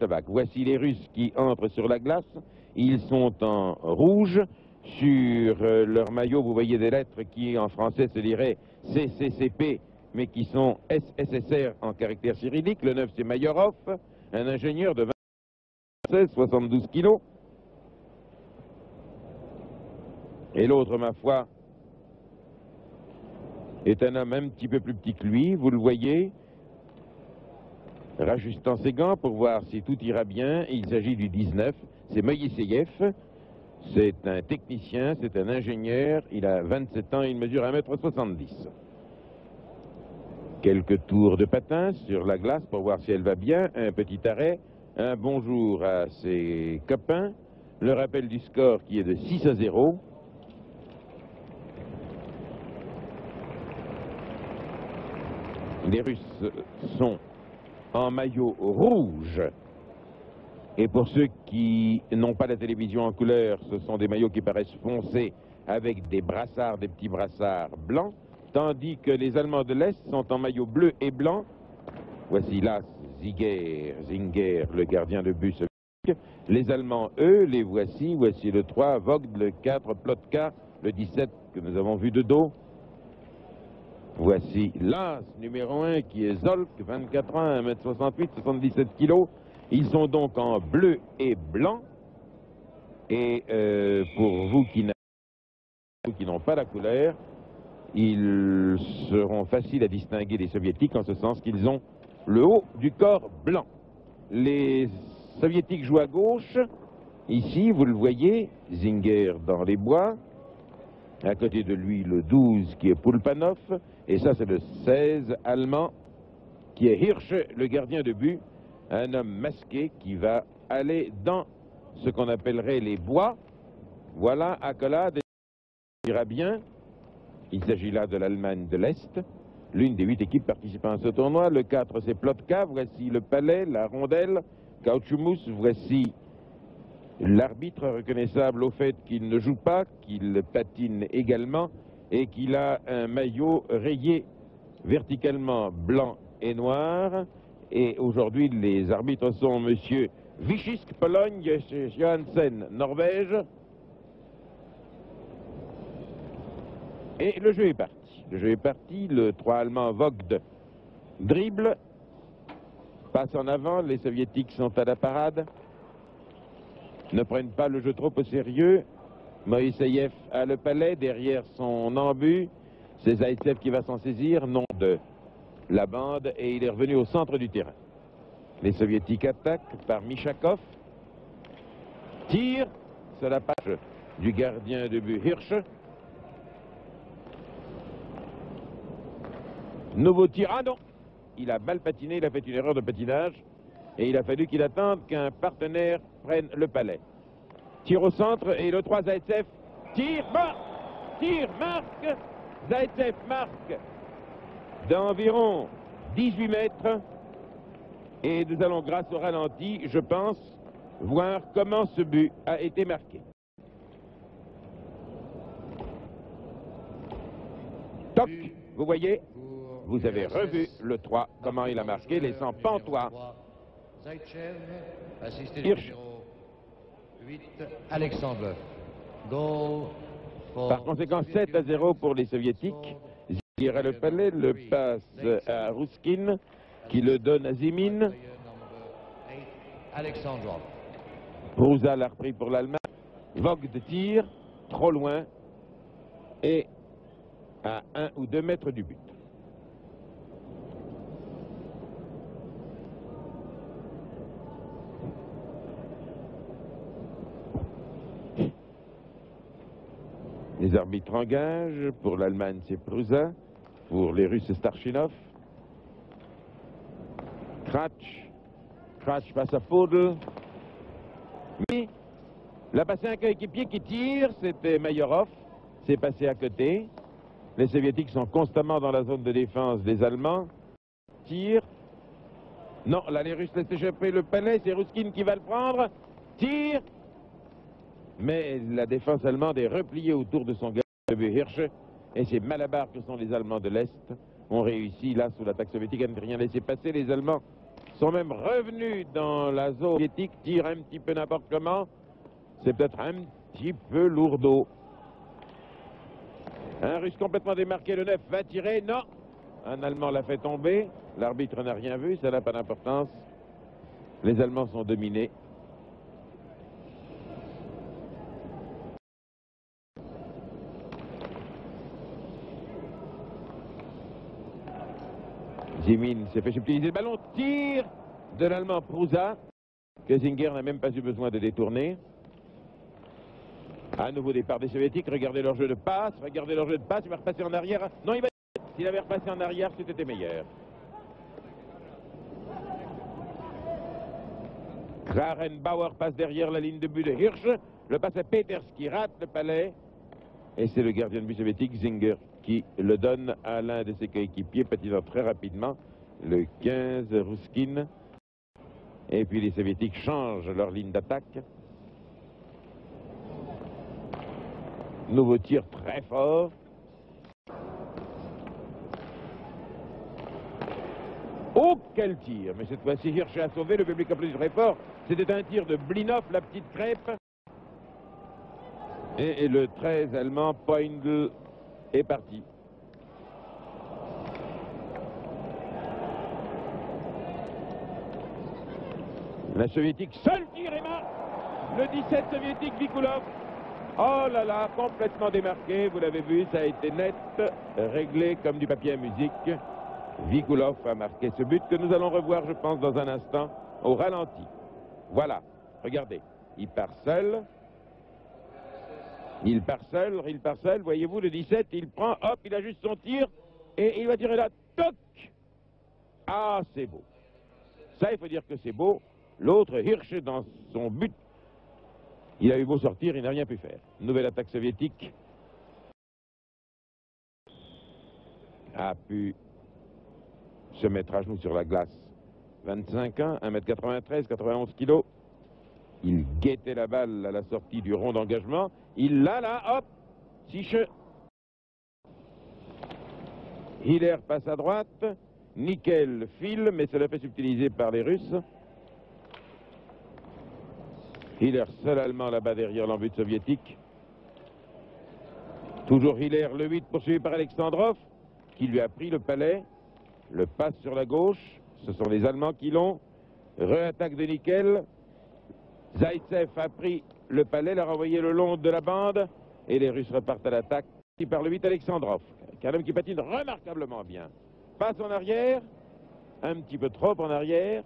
Tchécoslovaques. Voici les Russes qui entrent sur la glace. Ils sont en rouge. Sur leur maillot, vous voyez des lettres qui, en français, se liraient CCCP, mais qui sont SSSR en caractère cyrillique. Le 9, c'est Mayorov, un ingénieur de 72 kilos. Et l'autre, ma foi, est un homme un petit peu plus petit que lui, vous le voyez, rajustant ses gants pour voir si tout ira bien. Il s'agit du 19, c'est Moïseyev. C'est un technicien, c'est un ingénieur, il a 27 ans, il mesure 1,70 m. Quelques tours de patin sur la glace pour voir si elle va bien, un petit arrêt, un bonjour à ses copains, le rappel du score qui est de 6-0. Les Russes sont en maillot rouge. Et pour ceux qui n'ont pas la télévision en couleur, ce sont des maillots qui paraissent foncés avec des brassards, des petits brassards blancs, tandis que les Allemands de l'Est sont en maillot bleu et blanc. Voici là Zinger, le gardien de but soviétique. Les Allemands, eux, les voici. Voici le 3, Vogt, le 4, Plotka, le 17 que nous avons vu de dos. Voici l'As numéro 1 qui est Zolk, 24 ans, 1,68 m, 77 kg. Ils sont donc en bleu et blanc. Et pour vous qui n'ont pas la couleur, ils seront faciles à distinguer des soviétiques en ce sens qu'ils ont le haut du corps blanc. Les soviétiques jouent à gauche. Ici, vous le voyez, Zinger dans les bois. À côté de lui, le 12 qui est Pulpanov. Et ça, c'est le 16 allemand qui est Hirsch, le gardien de but. Un homme masqué qui va aller dans ce qu'on appellerait les bois. Voilà, accolade, ira bien. Il s'agit là de l'Allemagne de l'Est, l'une des 8 équipes participant à ce tournoi. Le 4, c'est Plotka. Voici le palais, la rondelle, Kautschumous. Voici l'arbitre reconnaissable au fait qu'il ne joue pas, qu'il patine également et qu'il a un maillot rayé verticalement blanc et noir. Et aujourd'hui, les arbitres sont monsieur Vichisk, Pologne, Johansen, Norvège. Et le jeu est parti. Le jeu est parti. Le 3 allemand Vogt dribble, passe en avant. Les soviétiques sont à la parade. Ne prennent pas le jeu trop au sérieux. Moïseyev a le palais, derrière son embut. C'est Zaïtsev qui va s'en saisir, nom de la bande, et il est revenu au centre du terrain. Les soviétiques attaquent par Mishakov. Tire sur la page du gardien de but Hirsch. Nouveau tir. Ah non! Il a mal patiné, il a fait une erreur de patinage. Et il a fallu qu'il attende qu'un partenaire prenne le palais. Tire au centre et le 3 Zaïtsev. Tire, marque! Tire, marque! Zaïtsev marque d'environ 18 mètres. Et nous allons, grâce au ralenti, je pense, voir comment ce but a été marqué. Toc, vous voyez, vous avez revu le 3, comment il a marqué, laissant pantois. Hirsch. 8, Alexandre. Par conséquent, 7-0 pour les soviétiques. Zinger à le palais, le passe à Ruskin, qui le donne à Zimin. Prouza l'a repris pour l'Allemagne. Vogt tire, trop loin, et à 1 ou 2 mètres du but. Les arbitres engagent. Pour l'Allemagne, c'est Prouza. Pour les Russes, c'est Starchinov. Kratch passe à Faudel. Mais il a passé un coéquipier qui tire, c'était Mayorov. C'est passé à côté. Les Soviétiques sont constamment dans la zone de défense des Allemands. Tire. Non, là, les Russes laissent échapper le palais. C'est Ruskin qui va le prendre. Tire. Mais la défense allemande est repliée autour de son gardien de but Hirsch. Et ces malabars que sont les Allemands de l'Est ont réussi, là, sous l'attaque soviétique, à ne rien laisser passer. Les Allemands sont même revenus dans la zone soviétique, tirent un petit peu n'importe comment. C'est peut-être un petit peu lourdeau. Un Russe complètement démarqué, le 9 va tirer, non. Un Allemand l'a fait tomber, l'arbitre n'a rien vu, ça n'a pas d'importance. Les Allemands sont dominés. Zimin s'est fait subtiliser le ballon, tir de l'Allemand Prouza, que Zinger n'a même pas eu besoin de détourner. À nouveau départ des Soviétiques, regardez leur jeu de passe, il va repasser en arrière. Non, il va... S'il avait repassé en arrière, c'était meilleur. Krarenbauer passe derrière la ligne de but de Hirsch. Le passe à Peters qui rate le palais. Et c'est le gardien de but soviétique, Zinger, qui le donne à l'un de ses coéquipiers, patinant très rapidement, le 15, Ruskin. Et puis les Soviétiques changent leur ligne d'attaque. Nouveau tir très fort. Oh, quel tir! Mais cette fois-ci, Hirsch a sauvé, le public applaudit très fort. C'était un tir de Blinov, la petite crêpe. Et le 13 allemand, Poindl, est parti. La soviétique, seul tir et marque. Le 17 soviétique, Vikulov. Oh là là, complètement démarqué, vous l'avez vu, ça a été net, réglé comme du papier à musique. Vikulov a marqué ce but que nous allons revoir, je pense, dans un instant, au ralenti. Voilà, regardez, il part seul. Il part seul, voyez-vous, le 17, il prend, hop, il ajuste son tir, et il va tirer là, toc. Ah, c'est beau. Ça, il faut dire que c'est beau. L'autre, Hirsch, dans son but, il a eu beau sortir, il n'a rien pu faire. Nouvelle attaque soviétique a pu se mettre à genoux sur la glace. 25 ans, 1m93, 91 kg. Il guettait la balle à la sortie du rond d'engagement. Il l'a là, hop, Siche. Hiller passe à droite. Nickel file, mais cela fait subtiliser par les Russes. Hiller, seul Allemand là-bas derrière l'embut soviétique. Toujours Hiller, le 8, poursuivi par Alexandrov, qui lui a pris le palais. Le passe sur la gauche, ce sont les Allemands qui l'ont. Re-attaque de Nickel. Zaitsev a pris le palais, l'a renvoyé le long de la bande. Et les Russes repartent à l'attaque. Par le 8, Alexandrov, qui est un homme qui patine remarquablement bien. Passe en arrière, un petit peu trop en arrière.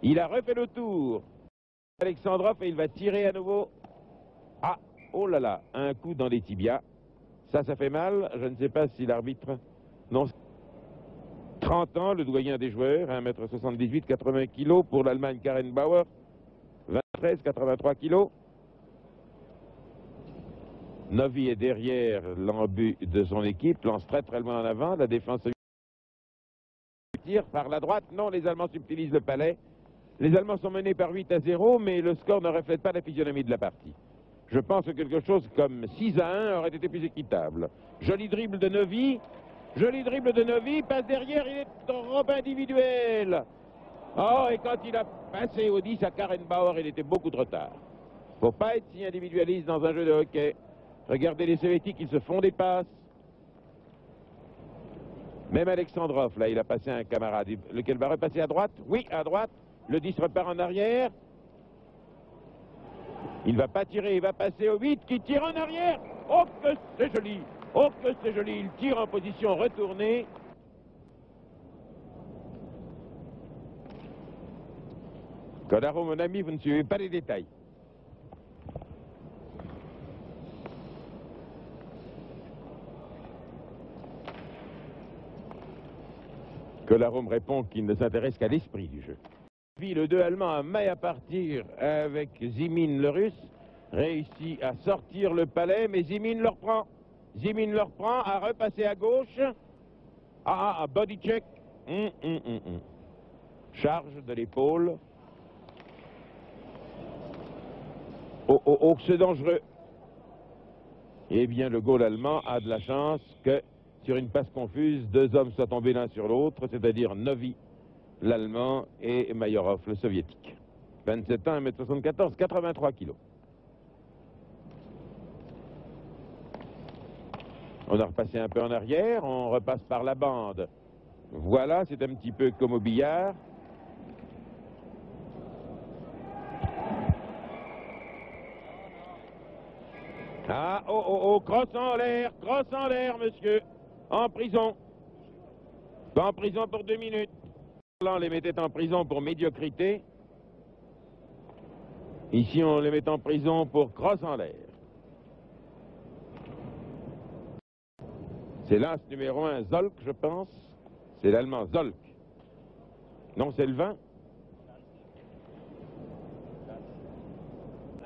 Il a refait le tour. Alexandrov, et il va tirer à nouveau. Ah, oh là là, un coup dans les tibias. Ça fait mal. Je ne sais pas si l'arbitre... Non. 30 ans, le doyen des joueurs, 1m78, 80 kg. Pour l'Allemagne, Karen Bauer, 23, 83 kg. Novi est derrière l'embut de son équipe, lance très très loin en avant. La défense tire par la droite. Non, les Allemands subtilisent le palais. Les Allemands sont menés par 8-0, mais le score ne reflète pas la physionomie de la partie. Je pense que quelque chose comme 6-1 aurait été plus équitable. Joli dribble de Novi, passe derrière, il est trop individuel. Oh, et quand il a passé au 10 à Karen Bauer, il était beaucoup trop tard. Faut pas être si individualiste dans un jeu de hockey. Regardez les Soviétiques, ils se font des passes. Même Alexandrov, là, il a passé un camarade. Lequel va repasser à droite? Oui, à droite. Le 10 repart en arrière. Il va pas tirer, il va passer au 8 qui tire en arrière. Oh que c'est joli! Oh que c'est joli! Il tire en position retournée. Kodaro, mon ami, vous ne suivez pas les détails. Kolarov répond qu'il ne s'intéresse qu'à l'esprit du jeu. Puis le 2 allemand a maille à partir avec Zimin le russe, réussit à sortir le palais, mais Zimin le reprend. Zimin le reprend, à repasser à gauche. Body check. Charge de l'épaule. Oh, c'est dangereux. Eh bien, le goal allemand a de la chance que, sur une passe confuse, deux hommes soient tombés l'un sur l'autre, c'est-à-dire Novi l'Allemand, et Mayorov, le Soviétique. 27 ans, 1m74, 83 kg. On a repassé un peu en arrière, on repasse par la bande. Voilà, c'est un petit peu comme au billard. Ah, oh, oh, oh, crosse en l'air, monsieur. En prison. Pas en prison pour 2 minutes. Là, on les mettait en prison pour médiocrité. Ici, on les met en prison pour crosse en l'air. C'est l'as numéro 1, Zolk, je pense. C'est l'allemand Zolk. Non, c'est le 20.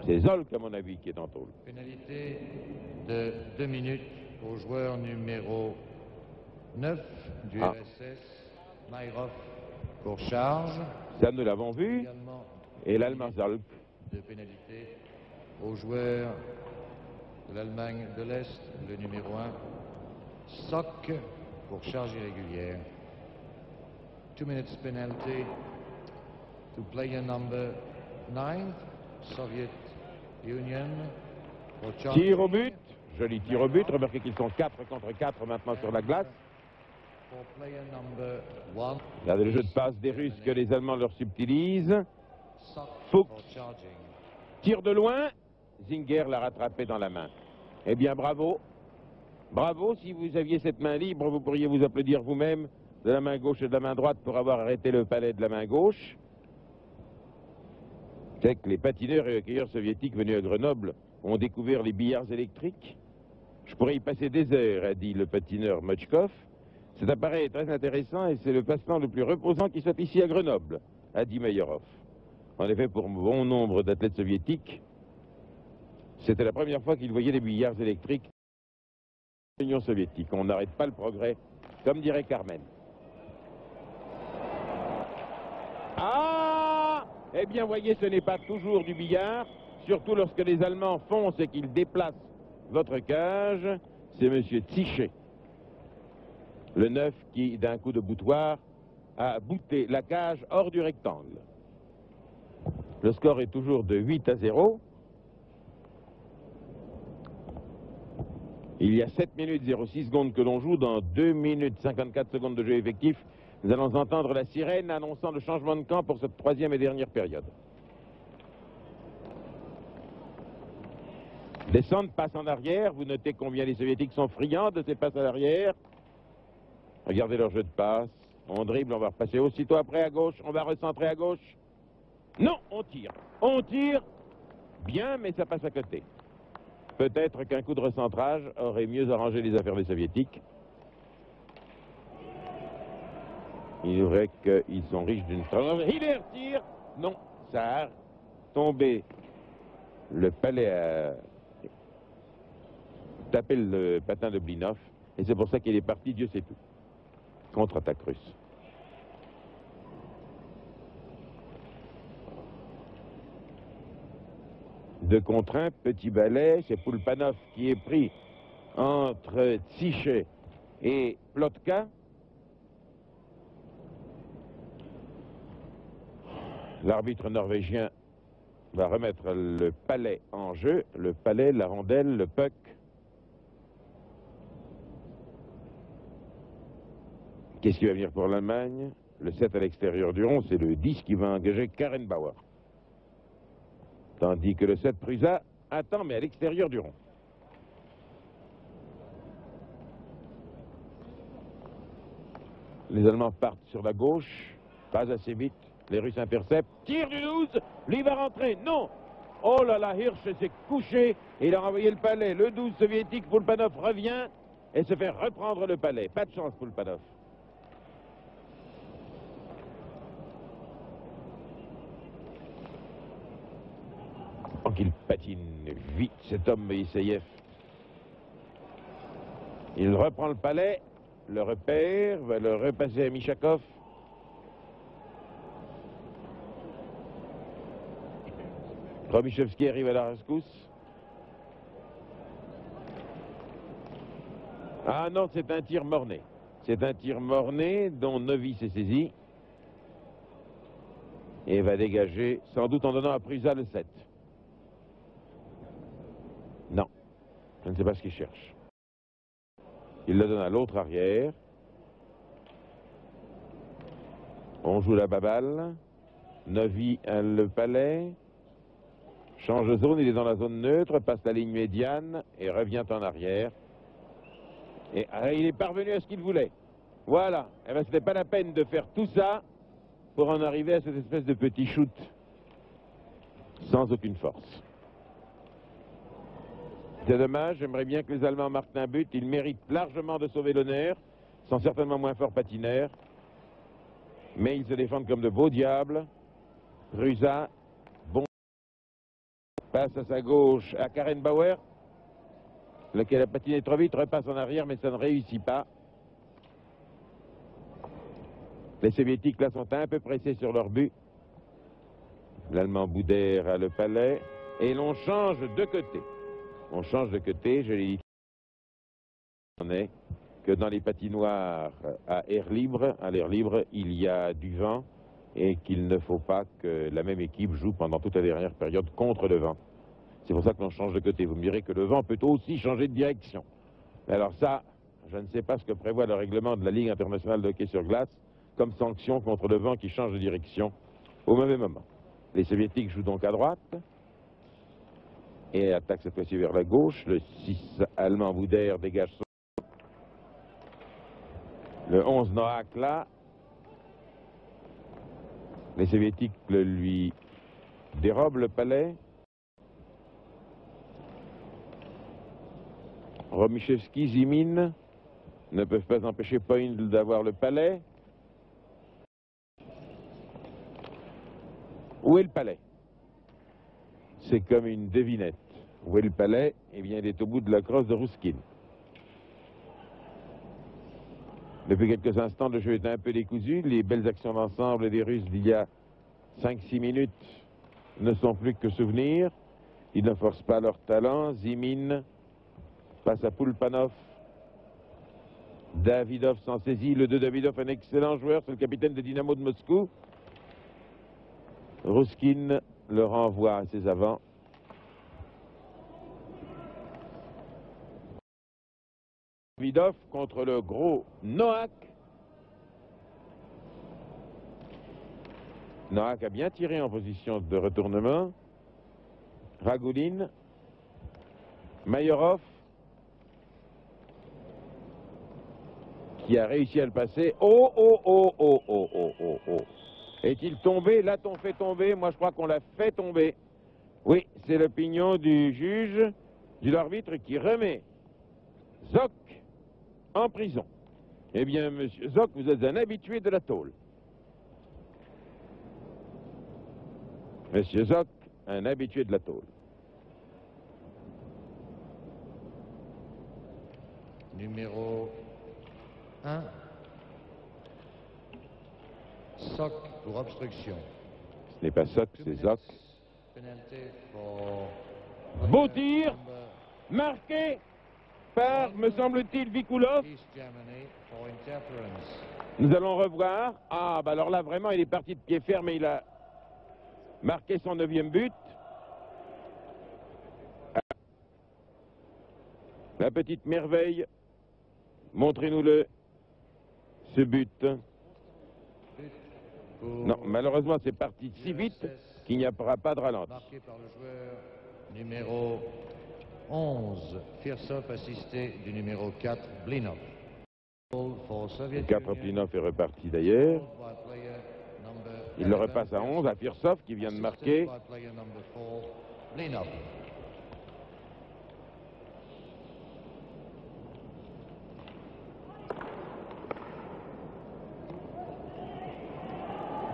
C'est Zolk, à mon avis, qui est en tôle. Pénalité de 2 minutes au joueur numéro 9 du RSS, Mayrov, pour charge. Ça, nous l'avons vu. Également, Et l'allemand Zolk. de pénalité au joueur de l'Allemagne de l'Est, le numéro 1, Sock, pour charge irrégulière. 2 minutes penalty to player number 9, Soviet Union, for charge. Tir au but. Joli tir au but. Remarquez qu'ils sont 4 contre 4 maintenant sur la glace. For player number 1, Regardez le jeu de passe des Russes que les Allemands leur subtilisent. Sock, Fuchs. for charging. Tire de loin. Zinger l'a rattrapé dans la main. Eh bien, bravo. Bravo, si vous aviez cette main libre, vous pourriez vous applaudir vous-même de la main gauche et de la main droite pour avoir arrêté le palais de la main gauche. C'est que les patineurs et hockeyeurs soviétiques venus à Grenoble ont découvert les billards électriques. Je pourrais y passer des heures, a dit le patineur Mochkov. Cet appareil est très intéressant et c'est le passe-temps le plus reposant qui soit ici à Grenoble, a dit Mayorov. En effet, pour bon nombre d'athlètes soviétiques, c'était la première fois qu'ils voyaient des billards électriques dans l'Union soviétique. On n'arrête pas le progrès, comme dirait Carmen. Ah! Eh bien, voyez, ce n'est pas toujours du billard, surtout lorsque les Allemands foncent et qu'ils déplacent votre cage. C'est M. Tichet, le 9, qui, d'un coup de boutoir, a bouté la cage hors du rectangle. Le score est toujours de 8-0. Il y a 7 minutes 06 secondes que l'on joue. Dans 2 minutes 54 secondes de jeu effectif, nous allons entendre la sirène annonçant le changement de camp pour cette 3e et dernière période. Descente, passe en arrière. Vous notez combien les Soviétiques sont friands de ces passes à l'arrière. Regardez leur jeu de passe. On dribble, on va repasser aussitôt après à gauche. On va recentrer à gauche. Non, on tire. On tire bien, mais ça passe à côté. Peut-être qu'un coup de recentrage aurait mieux arrangé les affaires des Soviétiques. Il est vrai qu'ils sont riches d'une tranche. Hiller tire. Non, ça a tombé. Le palais a tapé le patin de Blinov. Et c'est pour ça qu'il est parti, Dieu sait tout. Contre-attaque russe. De contre un, petit balai, c'est Poulpanov qui est pris entre Tichet et Plotka. L'arbitre norvégien va remettre le palais en jeu, le palais, la rondelle, le puck. Qu'est-ce qui va venir pour l'Allemagne? Le 7 à l'extérieur du rond, c'est le 10 qui va engager Karen Bauer. Tandis que le 7 Prusa attend, mais à l'extérieur du rond. Les Allemands partent sur la gauche, pas assez vite. Les Russes interceptent. Tir du 12, lui va rentrer. Non! Oh là là, Hirsch s'est couché et il a renvoyé le palais. Le 12 soviétique, Poulpanov revient et se fait reprendre le palais. Pas de chance, Poulpanov. Oh, qu'il patine vite, cet homme Moïseïev. Il reprend le palais, le repère, va le repasser à Michakov. Robichevski arrive à la rescousse. Ah non, c'est un tir morné. C'est un tir morné dont Novi s'est saisi. Et va dégager, sans doute en donnant à Prusa le 7. Non, je ne sais pas ce qu'il cherche. Il le donne à l'autre arrière. On joue la baballe. Novi le palais. Change de zone, il est dans la zone neutre, passe la ligne médiane et revient en arrière. Et il est parvenu à ce qu'il voulait. Voilà. Eh bien, ce n'était pas la peine de faire tout ça pour en arriver à cette espèce de petit shoot sans aucune force. C'est dommage, j'aimerais bien que les Allemands marquent un but. Ils méritent largement de sauver l'honneur, sont certainement moins forts patineurs. Mais ils se défendent comme de beaux diables. Prusa, bon, passe à sa gauche à Karen Bauer, lequel a patiné trop vite, repasse en arrière, mais ça ne réussit pas. Les Soviétiques, là, sont un peu pressés sur leur but. L'Allemand Boudère a le palais. Et l'on change de côté. On change de côté, je l'ai dit. On est que dans les patinoires à l'air libre, il y a du vent et qu'il ne faut pas que la même équipe joue pendant toute la dernière période contre le vent. C'est pour ça que l'on change de côté. Vous me direz que le vent peut aussi changer de direction. Mais alors ça, je ne sais pas ce que prévoit le règlement de la Ligue internationale de hockey sur glace comme sanction contre le vent qui change de direction au mauvais moment. Les Soviétiques jouent donc à droite et attaquent cette fois-ci vers la gauche. Le 6 allemand Boudère dégage son... Le 11 Noack là. Les Soviétiques lui dérobent le palais. Romichevski, Zimin ne peuvent pas empêcher Poindl d'avoir le palais. Où est le palais? C'est comme une devinette. Où est le palais? Eh bien, il est au bout de la crosse de Ruskin. Depuis quelques instants, le jeu est un peu décousu. Les belles actions d'ensemble des Russes d'il y a 5-6 minutes ne sont plus que souvenirs. Ils ne forcent pas leur talent. Zimin passe à Poulpanov. Davidov s'en saisit. Le 2 Davidov, un excellent joueur, c'est le capitaine de Dynamo de Moscou. Ruskin le renvoie à ses avants. Davidov contre le gros Noack. Noack a bien tiré en position de retournement. Ragulin. Mayorov. Qui a réussi à le passer. Oh, oh, oh, oh, oh, oh, oh, oh. Est-il tombé? L'a-t-on fait tomber? Moi, je crois qu'on l'a fait tomber. Oui, c'est l'opinion du juge, de l'arbitre, qui remet Zoc en prison. Eh bien, monsieur Zoc, vous êtes un habitué de la tôle. Monsieur Zoc, un habitué de la tôle. Numéro 1. Soc pour obstruction. Ce n'est pas Soc, c'est Zoc. Penalty for... Beau tir, marqué par, me semble-t-il, Vikulov. East Germany for interference. Nous allons revoir. Ah, bah alors là, vraiment, il est parti de pied ferme et il a marqué son 9e but. La petite merveille, montrez-nous-le, ce but. Non, malheureusement, c'est parti si vite qu'il n'y aura pas de ralenti. Marqué par le joueur numéro 11, Firsov, assisté du numéro 4, Blinov. Le 4 Blinov est reparti d'ailleurs. Il le repasse à 11 à Firsov qui vient de marquer.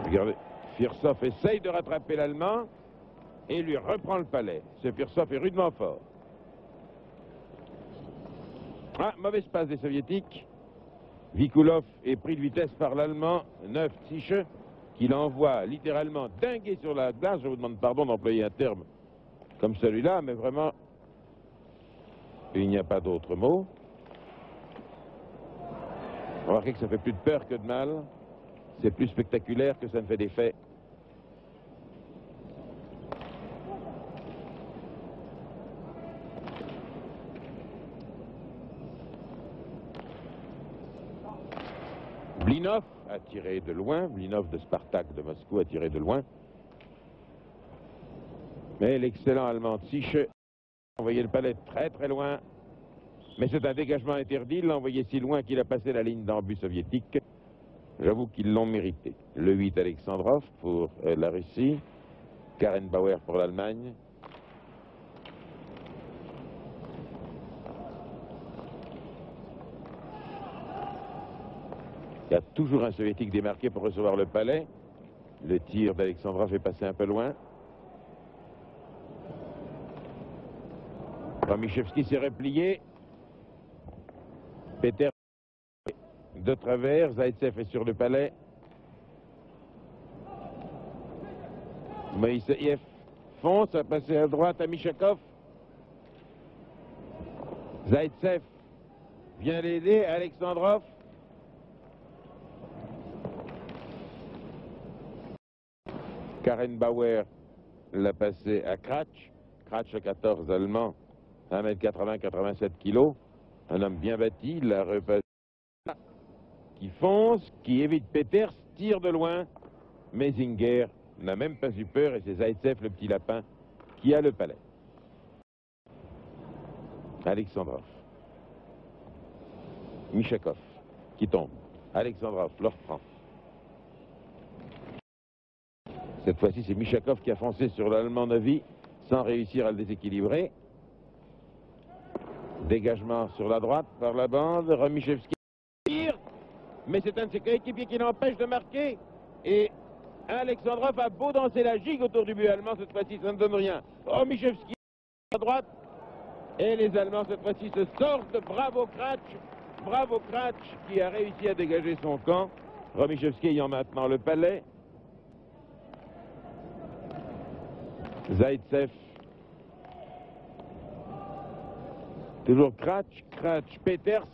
Regardez, Firsov essaye de rattraper l'Allemand et lui reprend le palais. Ce Firsov est rudement fort. Ah, mauvaise passe des Soviétiques. Vikulov est pris de vitesse par l'Allemand, 9 Tiche, qui l'envoie littéralement dinguer sur la glace. Je vous demande pardon d'employer un terme comme celui-là, mais vraiment, il n'y a pas d'autre mot. Remarquez que ça fait plus de peur que de mal. C'est plus spectaculaire que ça ne fait d'effet. Blinov a tiré de loin, Blinov de Spartak de Moscou a tiré de loin. Mais l'excellent Allemand Ziche a envoyé le palais très très loin. Mais c'est un dégagement interdit, il l'a envoyé si loin qu'il a passé la ligne d'embut soviétique. J'avoue qu'ils l'ont mérité. Le 8 Alexandrov pour la Russie, Karen Bauer pour l'Allemagne. Il y a toujours un soviétique démarqué pour recevoir le palais. Le tir d'Alexandrov est passé un peu loin. Romichevski s'est replié. Peter de travers. Zaïtsev est sur le palais. Moïseïev fonce, a passé à droite à Mishakov. Zaïtsev vient l'aider. Alexandrov. Karen Bauer l'a passé à Kratch. Kratch, le 14 allemand, 1m80, 87 kg. Un homme bien bâti, il l'a repassé. Qui fonce, qui évite Peters, tire de loin. Mais Zinger n'a même pas eu peur et c'est Zaïtsev, le petit lapin, qui a le palais. Alexandrov. Mishakov, qui tombe. Alexandrov le reprend. Cette fois-ci, c'est Mishakov qui a foncé sur l'Allemand Novi sans réussir à le déséquilibrer. Dégagement sur la droite par la bande. Romichevski tire, mais c'est un de ses coéquipiers qui l'empêche de marquer. Et Alexandrov a beau danser la gigue autour du but allemand, cette fois-ci, ça ne donne rien. Romichevski à droite. Et les Allemands, cette fois-ci, se sortent. Bravo Kratch qui a réussi à dégager son camp. Romichevski ayant maintenant le palais. Zaïtsev. Toujours Kratch, Peters.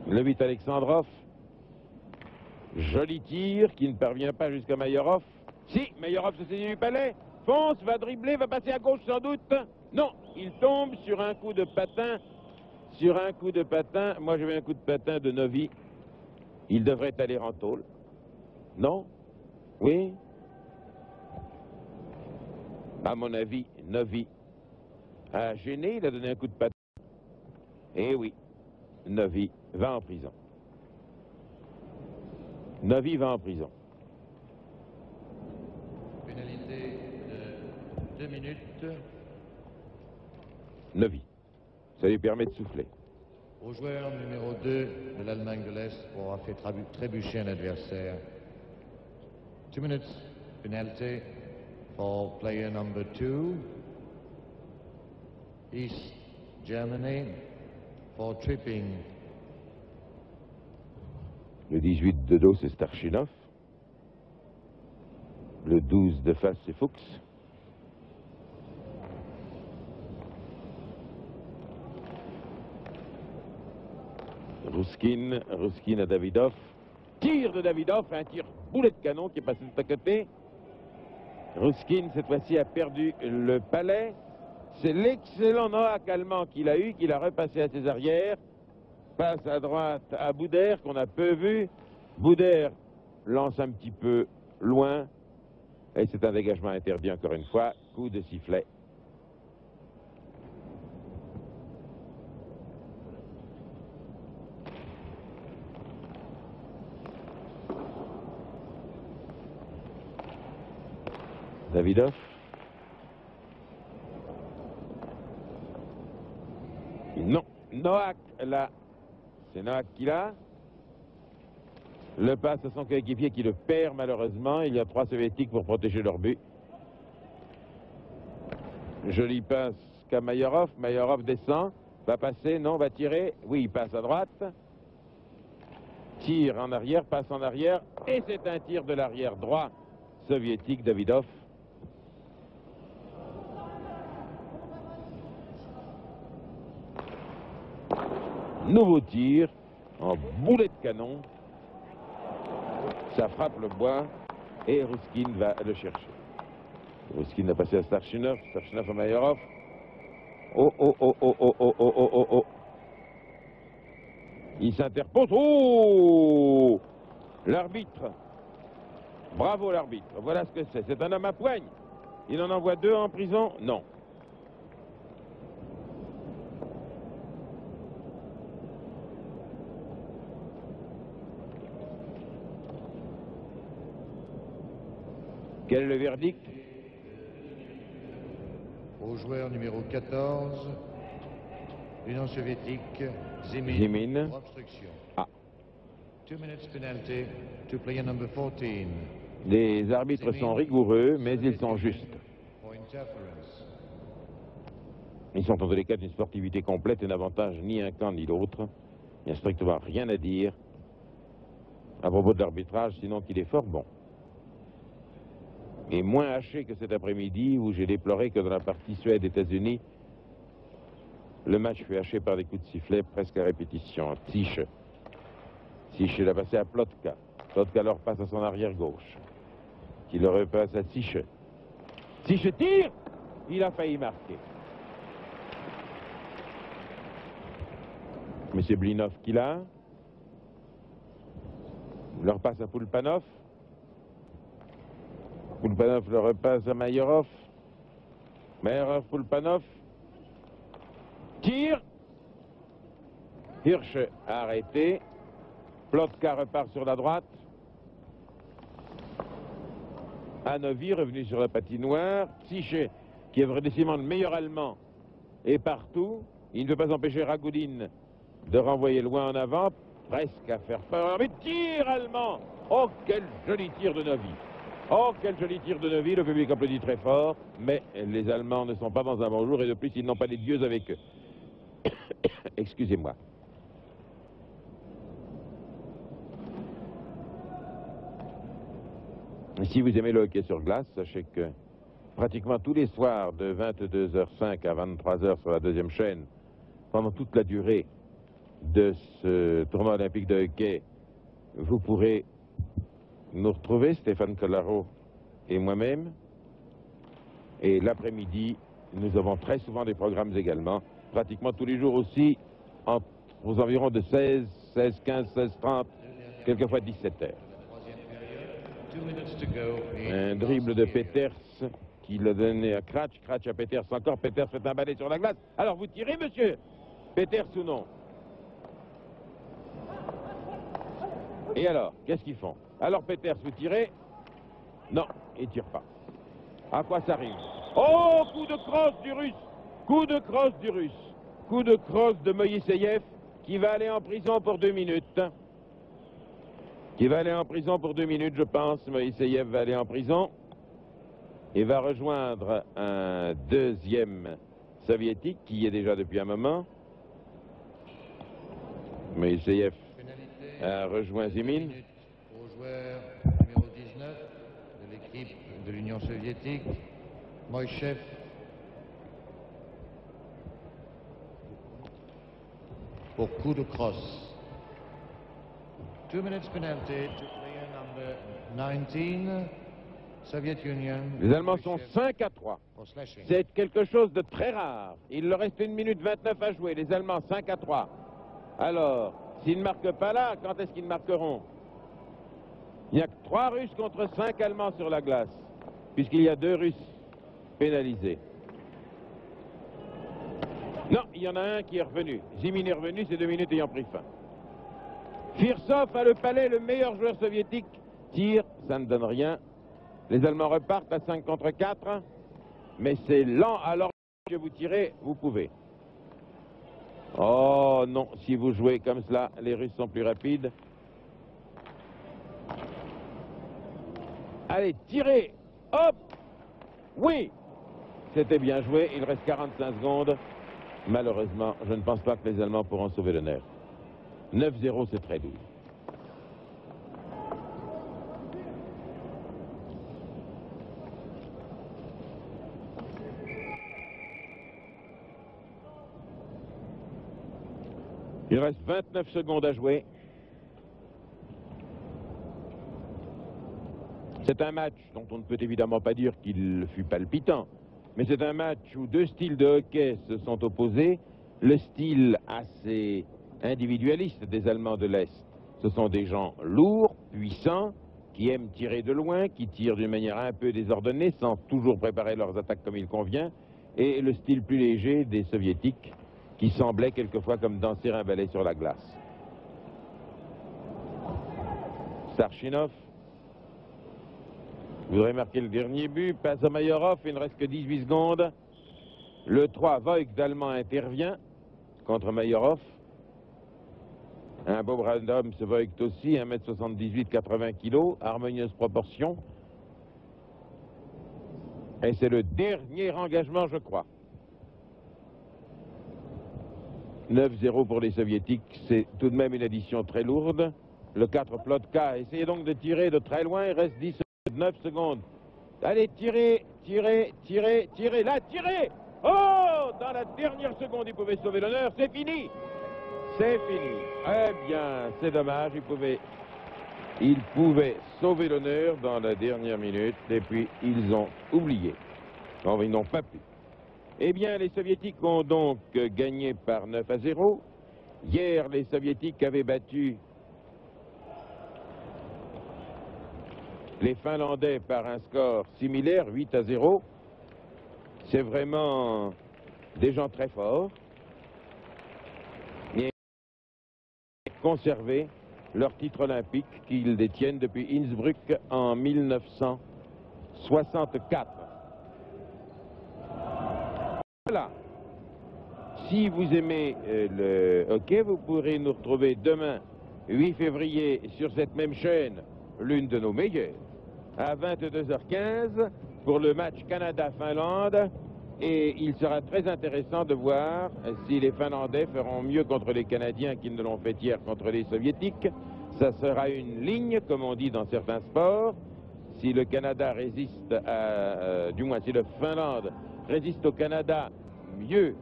Le 8 Alexandrov. Joli tir qui ne parvient pas jusqu'à Mayorov. Si, Mayorov se saisit du palais. Fonce, va dribbler, va passer à gauche sans doute. Non, il tombe sur un coup de patin. Sur un coup de patin. Moi, j'ai vu un coup de patin de Novi. Il devrait aller en tôle. Non? Oui? À mon avis, Novi a gêné, il a donné un coup de patin. Eh oui, Novi va en prison. Novi va en prison. Pénalité de 2 minutes. Novi. Ça lui permet de souffler. Au joueur numéro 2 de l'Allemagne de l'Est pour avoir fait trébucher un adversaire. 2 minutes penalty for player number 2, East Germany, for tripping. Le 18 de dos, c'est Starchinov. Le 12 de face, c'est Fuchs. Ruskin à Davidov. Tir de Davidov, un tir boulet de canon qui est passé de côté. Ruskin, cette fois-ci, a perdu le palais. C'est l'excellent Noack allemand qu'il a eu, qu'il a repassé à ses arrières. Passe à droite à Bouder, qu'on a peu vu. Bouder lance un petit peu loin. Et c'est un dégagement interdit encore une fois. Coup de sifflet. Davidov. Non, Noack là. C'est Noack qui l'a. Le passe à son coéquipier qui le perd malheureusement. Il y a 3 soviétiques pour protéger leur but. Joli passe qu'à Mayorov. Mayorov descend. Va passer, non, va tirer. Oui, il passe à droite. Tire en arrière, passe en arrière. Et c'est un tir de l'arrière droit soviétique, Davidov. Nouveau tir en boulet de canon. Ça frappe le bois et Ruskin va le chercher. Ruskin a passé à Starchinov, Starchinov à Mayorov. Oh, oh, oh, oh, oh, oh, oh, oh, oh, oh. Il s'interpose. Oh! L'arbitre. Bravo l'arbitre. Voilà ce que c'est. C'est un homme à poigne. Il en envoie 2 en prison? Non. Quel est le verdict? Au joueur numéro 14, Union soviétique, Zimin, Zimin. pour obstruction. Ah. 2 minutes penalty to player number 14. Les arbitres sont rigoureux, mais ils sont justes. For interference. Ils sont en tous les cas d'une sportivité complète et n'avantage ni un camp ni l'autre. Il n'y a strictement rien à dire à propos de l'arbitrage, sinon qu'il est fort bon. Et moins haché que cet après-midi où j'ai déploré que dans la partie Suède-États-Unis, le match fut haché par des coups de sifflet presque à répétition. Tiche. Tiche l'a passé à Plotka. Plotka leur passe à son arrière gauche. Qui le repasse à Tiche. Tiche tire. Il a failli marquer. Mais c'est Blinov qui l'a. Il leur passe à Poulpanov. Poulpanov le repasse à Mayorov. Mayorov, Poulpanov. Tire. Hirsch a arrêté. Plotka repart sur la droite. Hanovi revenu sur la patinoire. Tsiché, qui est vraiment le meilleur Allemand, est partout. Il ne peut pas empêcher Ragoudine de renvoyer loin en avant, presque à faire peur. Mais tir allemand! Oh, quel joli tir de Novi! Oh, quel joli tir de Novi! Le public applaudit très fort, mais les Allemands ne sont pas dans un bon jour et de plus, ils n'ont pas les dieux avec eux. Excusez-moi. Si vous aimez le hockey sur glace, sachez que pratiquement tous les soirs de 22h05 à 23h sur la deuxième chaîne, pendant toute la durée de ce tournoi olympique de hockey, vous pourrez nous retrouver, Stéphane Collaro et moi-même. Et l'après-midi, nous avons très souvent des programmes également, pratiquement tous les jours aussi, aux environs de 16, 16, 15, 16h30, quelquefois 17h. Un dribble de Peters qui l'a donné à Kratch, Kratch à Peters encore, Peters fait un balai sur la glace. Alors vous tirez, monsieur? Peters ou non? Et alors, qu'est-ce qu'ils font? Alors Peters, vous tirez? Non, il ne tire pas. À quoi ça rime? Oh, coup de crosse du Russe! Coup de crosse du Russe! Coup de crosse de Moïseyev qui va aller en prison pour 2 minutes. Qui va aller en prison pour 2 minutes, je pense. Moïseyev va aller en prison et va rejoindre un deuxième soviétique qui y est déjà depuis un moment. Moïseyev a rejoint Zimin. Au joueur numéro 19 de l'équipe de l'Union soviétique, Moïseyev. Pour coup de crosse. 2 minutes penalty to player number 19, Soviet Union. Les Allemands sont 5-3. C'est quelque chose de très rare. Il leur reste 1 minute 29 à jouer. Les Allemands 5-3. Alors, s'ils ne marquent pas là, quand est-ce qu'ils marqueront? Il n'y a que 3 Russes contre 5 Allemands sur la glace, puisqu'il y a 2 Russes pénalisés. Non, il y en a un qui est revenu. Zimin est revenu, ces 2 minutes ayant pris fin. Firsov a le palais, le meilleur joueur soviétique. Tire, ça ne donne rien. Les Allemands repartent à 5 contre 4. Mais c'est lent, alors que vous tirez, vous pouvez. Oh non, si vous jouez comme cela, les Russes sont plus rapides. Allez, tirez. Hop. Oui. C'était bien joué, il reste 45 secondes. Malheureusement, je ne pense pas que les Allemands pourront sauver l'honneur. 9-0, c'est très doux. Il reste 29 secondes à jouer. C'est un match dont on ne peut évidemment pas dire qu'il fut palpitant, mais c'est un match où 2 styles de hockey se sont opposés. Le style assez individualiste des Allemands de l'Est. Ce sont des gens lourds, puissants, qui aiment tirer de loin, qui tirent d'une manière un peu désordonnée, sans toujours préparer leurs attaques comme il convient, et le style plus léger des Soviétiques, qui semblait quelquefois comme danser un ballet sur la glace. Sarchinov voudrait marquer le dernier but, passe à Mayorov, il ne reste que 18 secondes. Le 3, Voigt d'Allemand intervient contre Mayorov. Un beau bras d'homme, ce Voigt aussi, 1m78, 80 kg, harmonieuse proportion. Et c'est le dernier engagement, je crois. 9-0 pour les Soviétiques, c'est tout de même une addition très lourde. Le 4, Plotka, essayez donc de tirer de très loin, il reste 9 secondes. Allez, tirez, tirez, tirez, tirez, là, tirez! Oh! Dans la dernière seconde, il pouvait sauver l'honneur, c'est fini! C'est fini. Eh bien, c'est dommage, il pouvait sauver l'honneur dans la dernière minute, et puis ils ont oublié. Bon, ils n'ont pas pu. Eh bien, les Soviétiques ont donc gagné par 9-0. Hier, les Soviétiques avaient battu les Finlandais par un score similaire, 8-0. C'est vraiment des gens très forts. Et conserver leur titre olympique qu'ils détiennent depuis Innsbruck en 1964. Voilà. Si vous aimez le hockey, vous pourrez nous retrouver demain, 8 février, sur cette même chaîne, l'une de nos meilleures, à 22h15 pour le match Canada-Finlande. Et il sera très intéressant de voir si les Finlandais feront mieux contre les Canadiens qu'ils ne l'ont fait hier contre les Soviétiques. Ça sera une ligne, comme on dit dans certains sports. Si le Canada résiste du moins si le Finlande résiste au Canada mieux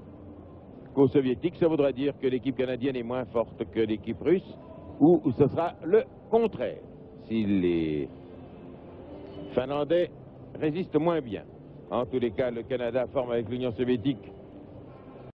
qu'aux Soviétiques, ça voudra dire que l'équipe canadienne est moins forte que l'équipe russe, ou ce sera le contraire. Si les Finlandais résistent moins bien. En tous les cas, le Canada forme avec l'Union soviétique